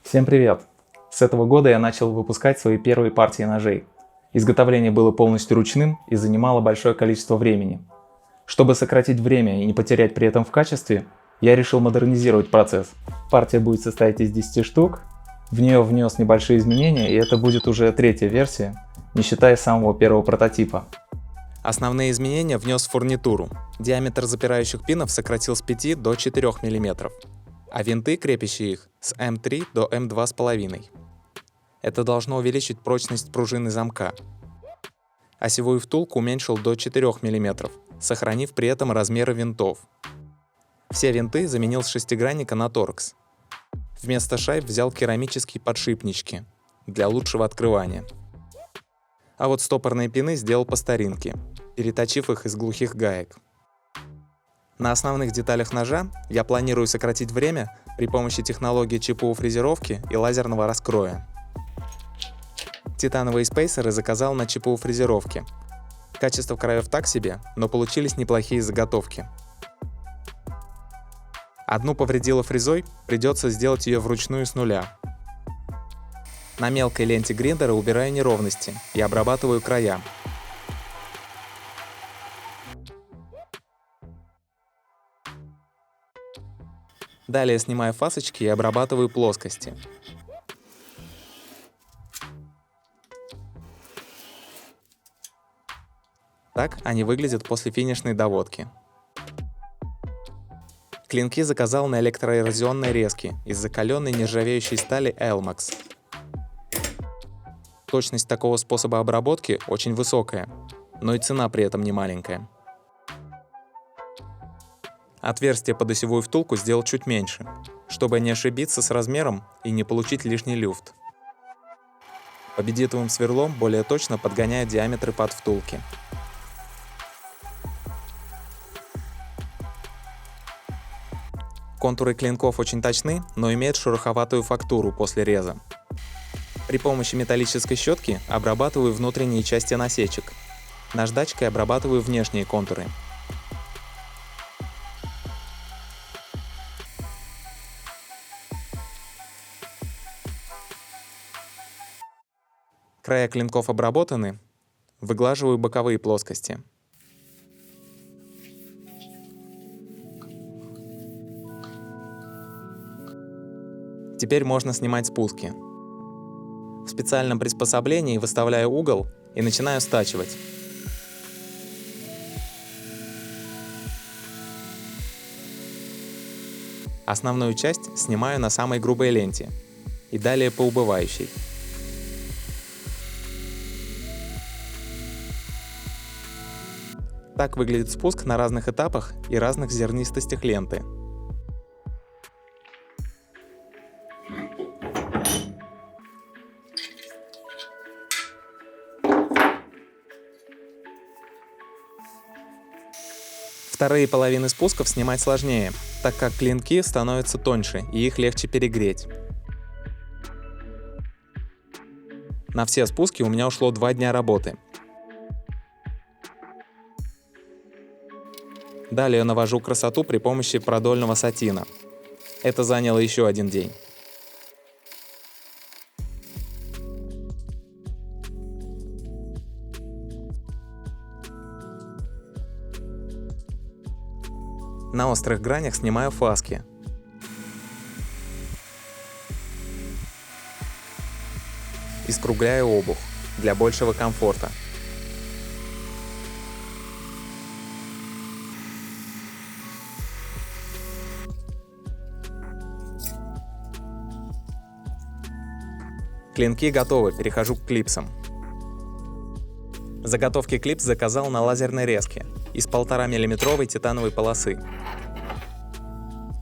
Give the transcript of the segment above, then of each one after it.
Всем привет! С этого года я начал выпускать свои первые партии ножей. Изготовление было полностью ручным и занимало большое количество времени. Чтобы сократить время и не потерять при этом в качестве, я решил модернизировать процесс. Партия будет состоять из 10 штук, в нее внес небольшие изменения, и это будет уже третья версия, не считая самого первого прототипа. Основные изменения внес в фурнитуру. Диаметр запирающих пинов сократил с 5 до 4 мм, а винты, крепящие их, с М3 до М2,5. Это должно увеличить прочность пружины замка. Осевую втулку уменьшил до 4 мм, сохранив при этом размеры винтов. Все винты заменил с шестигранника на торкс. Вместо шайб взял керамические подшипнички для лучшего открывания. А вот стопорные пины сделал по старинке, переточив их из глухих гаек. На основных деталях ножа я планирую сократить время при помощи технологии ЧПУ-фрезеровки и лазерного раскроя. Титановые спейсеры заказал на ЧПУ-фрезеровке. Качество краев так себе, но получились неплохие заготовки. Одну повредила фрезой, придется сделать ее вручную с нуля. На мелкой ленте гриндера убираю неровности и обрабатываю края. Далее снимаю фасочки и обрабатываю плоскости. Так они выглядят после финишной доводки. Клинки заказал на электроэрозионной резке из закаленной нержавеющей стали Elmax. Точность такого способа обработки очень высокая, но и цена при этом не маленькая. Отверстие под осевую втулку сделал чуть меньше, чтобы не ошибиться с размером и не получить лишний люфт. Победитовым сверлом более точно подгоняю диаметры под втулки. Контуры клинков очень точны, но имеют шероховатую фактуру после реза. При помощи металлической щетки обрабатываю внутренние части насечек. Наждачкой обрабатываю внешние контуры. Края клинков обработаны, выглаживаю боковые плоскости. Теперь можно снимать спуски. В специальном приспособлении выставляю угол и начинаю стачивать. Основную часть снимаю на самой грубой ленте и далее по убывающей. Так выглядит спуск на разных этапах и разных зернистостях ленты. Вторые половины спусков снимать сложнее, так как клинки становятся тоньше и их легче перегреть. На все спуски у меня ушло 2 дня работы. Далее навожу красоту при помощи продольного сатина. Это заняло еще 1 день. На острых гранях снимаю фаски. И скругляю обух для большего комфорта. Клинки готовы, перехожу к клипсам. Заготовки клипс заказал на лазерной резке из 1,5-мм титановой полосы.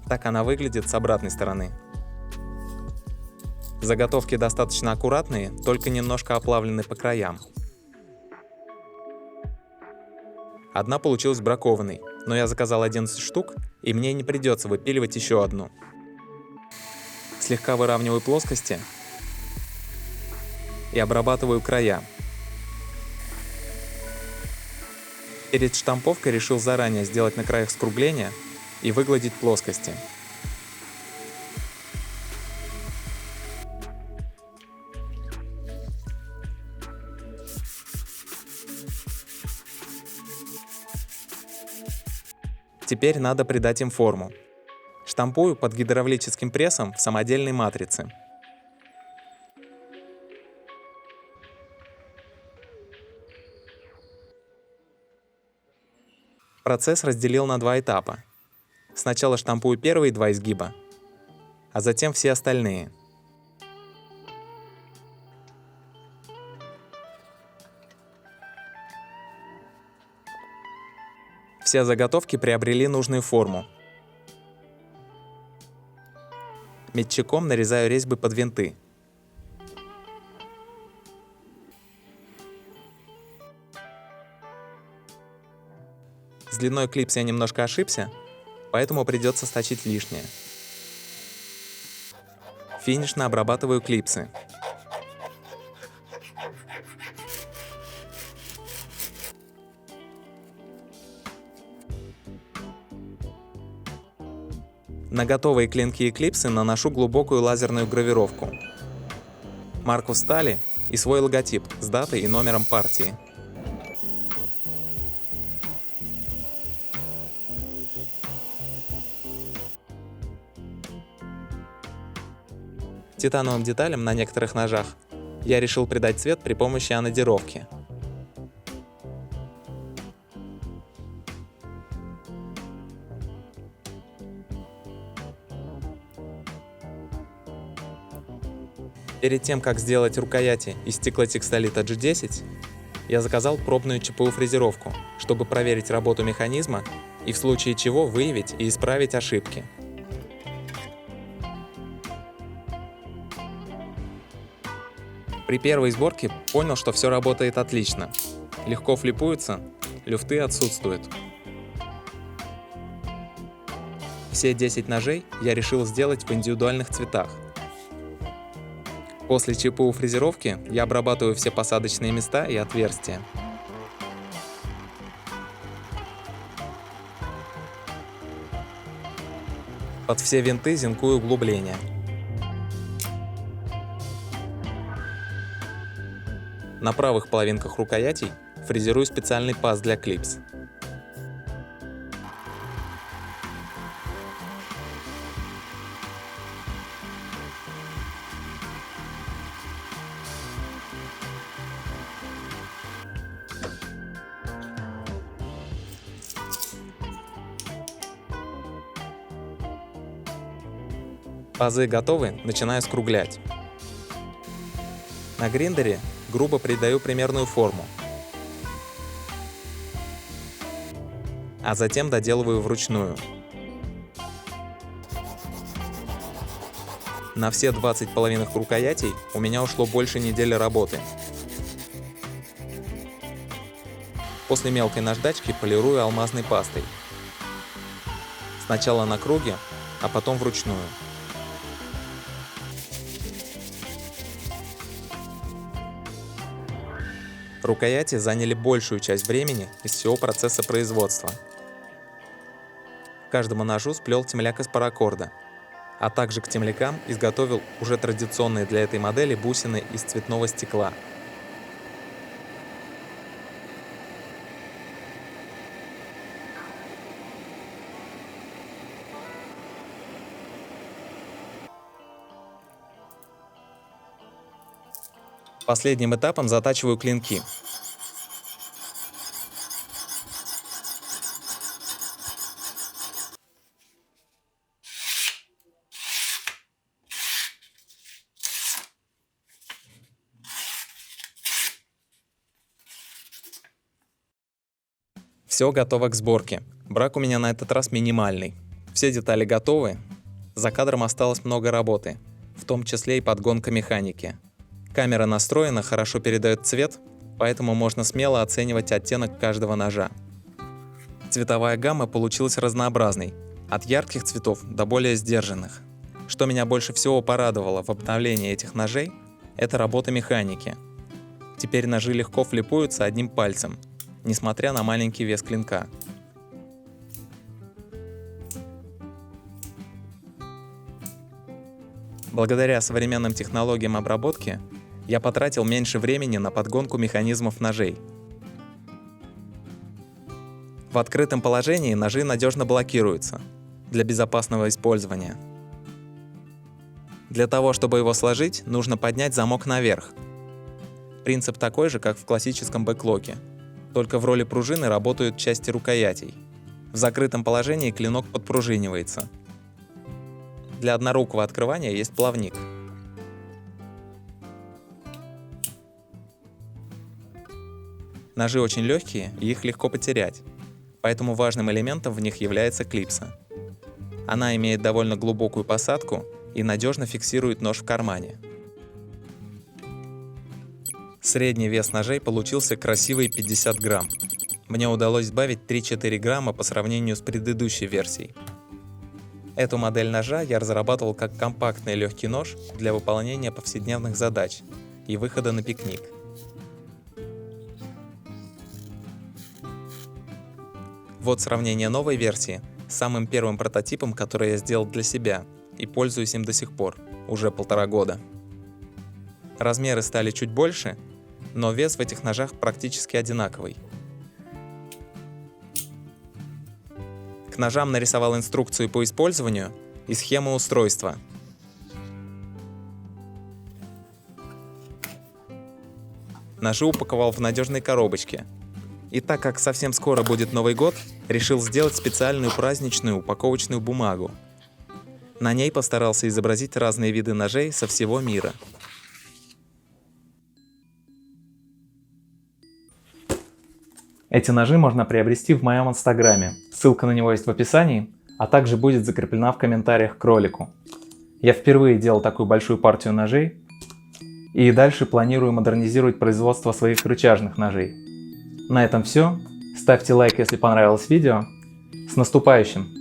Так она выглядит с обратной стороны. Заготовки достаточно аккуратные, только немножко оплавлены по краям. Одна получилась бракованной, но я заказал 11 штук, и мне не придется выпиливать еще одну. Слегка выравниваю плоскости и обрабатываю края. Перед штамповкой решил заранее сделать на краях скругления и выгладить плоскости. Теперь надо придать им форму. Штампую под гидравлическим прессом в самодельной матрице. Процесс разделил на два этапа. Сначала штампую первые два изгиба, а затем все остальные. Все заготовки приобрели нужную форму. Метчиком нарезаю резьбы под винты. С длиной клипс я немножко ошибся, поэтому придется сточить лишнее. Финишно обрабатываю клипсы. На готовые клинки и клипсы наношу глубокую лазерную гравировку, марку стали и свой логотип с датой и номером партии. Титановым деталям на некоторых ножах я решил придать цвет при помощи анодировки. Перед тем, как сделать рукояти из стеклотекстолита G10, я заказал пробную ЧПУ-фрезеровку, чтобы проверить работу механизма и в случае чего выявить и исправить ошибки. При первой сборке понял, что все работает отлично. Легко флипуется, люфты отсутствуют. Все 10 ножей я решил сделать в индивидуальных цветах. После ЧПУ фрезеровки я обрабатываю все посадочные места и отверстия. Под все винты зинкую углубления. На правых половинках рукоятей фрезерую специальный паз для клипс. Пазы готовы, начинаю скруглять. На гриндере грубо придаю примерную форму, а затем доделываю вручную. На все 20 половинок рукоятей у меня ушло больше недели работы. После мелкой наждачки полирую алмазной пастой. Сначала на круге, а потом вручную. Рукояти заняли большую часть времени из всего процесса производства. К каждому ножу сплел темляк из паракорда, а также к темлякам изготовил уже традиционные для этой модели бусины из цветного стекла. Последним этапом затачиваю клинки. Все готово к сборке. Брак у меня на этот раз минимальный. Все детали готовы. За кадром осталось много работы, в том числе и подгонка механики. Камера настроена, хорошо передает цвет, поэтому можно смело оценивать оттенок каждого ножа. Цветовая гамма получилась разнообразной, от ярких цветов до более сдержанных. Что меня больше всего порадовало в обновлении этих ножей, это работа механики. Теперь ножи легко флипуются одним пальцем, несмотря на маленький вес клинка. Благодаря современным технологиям обработки я потратил меньше времени на подгонку механизмов ножей. В открытом положении ножи надежно блокируются для безопасного использования. Для того, чтобы его сложить, нужно поднять замок наверх. Принцип такой же, как в классическом бэклоке, только в роли пружины работают части рукоятей. В закрытом положении клинок подпружинивается. Для однорукого открывания есть плавник. Ножи очень легкие, и их легко потерять, поэтому важным элементом в них является клипса. Она имеет довольно глубокую посадку и надежно фиксирует нож в кармане. Средний вес ножей получился красивые 50 грамм. Мне удалось сбавить 3-4 грамма по сравнению с предыдущей версией. Эту модель ножа я разрабатывал как компактный легкий нож для выполнения повседневных задач и выхода на пикник. Вот сравнение новой версии с самым первым прототипом, который я сделал для себя, и пользуюсь им до сих пор, уже 1,5 года. Размеры стали чуть больше, но вес в этих ножах практически одинаковый. К ножам нарисовал инструкцию по использованию и схему устройства. Ножи упаковал в надежной коробочке. И так как совсем скоро будет Новый год, решил сделать специальную праздничную упаковочную бумагу. На ней постарался изобразить разные виды ножей со всего мира. Эти ножи можно приобрести в моем инстаграме, ссылка на него есть в описании, а также будет закреплена в комментариях к ролику. Я впервые делал такую большую партию ножей и дальше планирую модернизировать производство своих рычажных ножей. На этом все. Ставьте лайк, если понравилось видео. С наступающим!